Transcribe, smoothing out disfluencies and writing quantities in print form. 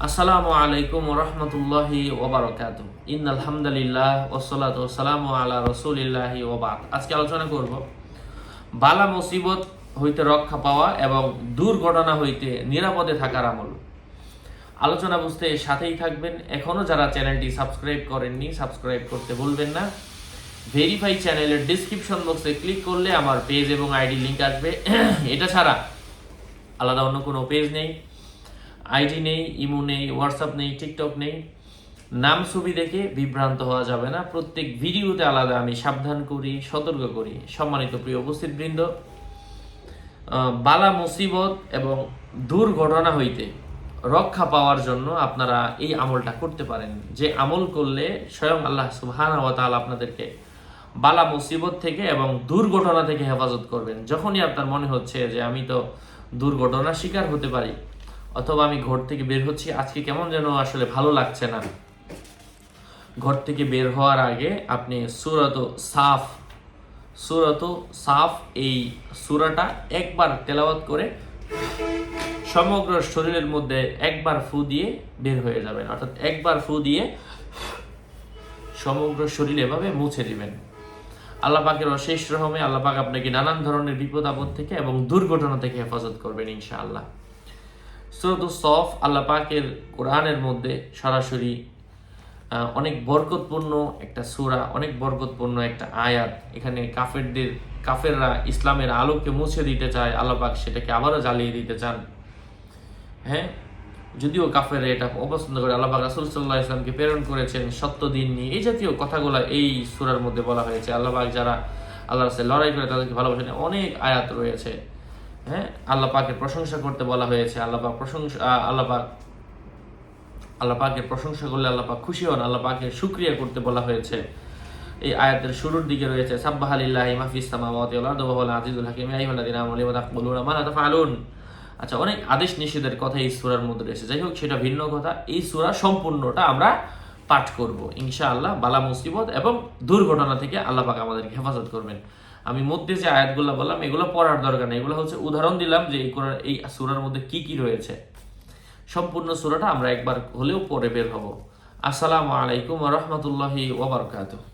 আসসালামু আলাইকুম ওয়া রাহমাতুল্লাহি ওয়া বারাকাতুহু। ইন্নাল হামদালিল্লাহ ওয়াসসালাতু ওয়াসসালামু আলা রাসূলিল্লাহি ওয়া বা'দ। আজকে আলোচনা করব বালা মুসিবত হইতে রক্ষা পাওয়া এবং দুর্ঘটনা হইতে নিরাপদে থাকার আমল। আলোচনা বুঝতে সাথেই থাকবেন। এখনো যারা চ্যানেলটি সাবস্ক্রাইব করেননি সাবস্ক্রাইব করতে ভুলবেন না। ভেরিফাই চ্যানেলের ডেসক্রিপশন বক্সে ক্লিক করলে আমার পেজ এবং আইডি লিংক আসবে। এটা ছাড়া আলাদা অন্য কোনো পেজ নেই, আইডি নেই, ইমো নেই, হোয়াটসঅ্যাপ নেই, টিকটক নেই। নাম ছবি দেখে বিভ্রান্ত হওয়া যাবে না। প্রত্যেক ভিডিওতে আলাদা আমি সাবধান করি, সতর্ক করি। সম্মানিত প্রিয় উপস্থিতবৃন্দ, বালা মুসিবত এবং দুর্ঘটনা হইতে রক্ষা পাওয়ার জন্য আপনারা এই আমলটা করতে পারেন, যে আমল করলে স্বয়ং আল্লাহ সুবহানাহু ওয়া তাআলা আপনাদেরকে বালা মুসিবত থেকে এবং দুর্ঘটনা থেকে হেফাজত করবেন। যখনই আপনার মনে হচ্ছে যে আমি তো দুর্ঘটনার শিকার হতে পারি, অথবা আমি ঘর থেকে বের হচ্ছি, আজকে কেমন যেন আসলে ভালো লাগছে না, ঘর থেকে বের হওয়ার আগে আপনি সূরাত সাফ এই সূরাটা একবার তেলাওয়াত করে সমগ্র শরীরের মধ্যে একবার ফু দিয়ে বের হয়ে যাবেন। অর্থাৎ একবার ফু দিয়ে সমগ্র শরীর এভাবে মুছে দিবেন। আল্লাহ পাকের অশেষ রহমে আল্লাহ পাক আপনাকে নানান ধরনের বিপদ আপদ থেকে এবং দুর্ঘটনা থেকে হেফাজত করবেন ইনশাআল্লাহ। সূরাত সফ আল্লাহ পাকের কোরআনের মধ্যে সরাসরি অনেক বরকতপূর্ণ একটা সূরা, অনেক বরকতপূর্ণ একটা আয়াত। এখানে কাফেররা ইসলামের আলোকে মুছে দিতে চায়, আল্লাহ পাক সেটাকে আবারও জ্বালিয়ে দিতে চান। হ্যাঁ, যদিও কাফেররা এটা অপছন্দ করে, আল্লাহ পাক রাসূল সাল্লাল্লাহু আলাইহি ওয়াসাল্লামকে প্রেরণ করেছেন সত্য দিন নিয়ে, এই জাতীয় কথাগুলো এই সূরার মধ্যে বলা হয়েছে। আল্লাহ পাক যারা আল্লাহর সাথে লড়াই করে তাদেরকে ভালোবাসেন, অনেক আয়াত রয়েছে। হ্যাঁ, আল্লাহ পাকের প্রশংসা করতে বলা হয়েছে। আল্লাহ পাকের প্রশংসা করলে আল্লাহ পাক খুশি হন, আল্লাহ পাকের শুকরিয়া করতে বলা হয়েছে। এই আয়াতের শুরুর দিকে রয়েছে সাব্বাহা লিল্লাহি মা ফিস সামাওয়াতি ওয়াল আরদি ওয়া হুয়াল আজিজুল হাকীম ইয়া আইয়ুহাল্লাযীনা আমানু লিমা তাকুলুনা মা লা তাফআলুন। আচ্ছা, অনেক আদেশ নিষেধের কথা এই সূরার মধ্যে রয়েছে। যাই হোক, সেটা ভিন্ন কথা। এই সূরা সম্পূর্ণটা আমরা পাঠ করব ইনশাআল্লাহ। বালা মুসিবত এবং দুর্ঘটনা থেকে আল্লাহ পাক আমাদেরকে হেফাজত করবেন। আমি মধ্যে যে আয়াতগুলো বললাম এগুলো পড়ার দরকার নেই, এগুলো হচ্ছে উদাহরণ দিলাম যে এই সূরার মধ্যে কি কি রয়েছে। সম্পূর্ণ সূরাটা আমরা একবার হলেও পড়ে বের হব। আসসালামু আলাইকুম ওয়া রাহমাতুল্লাহি ওয়া বারাকাতুহু।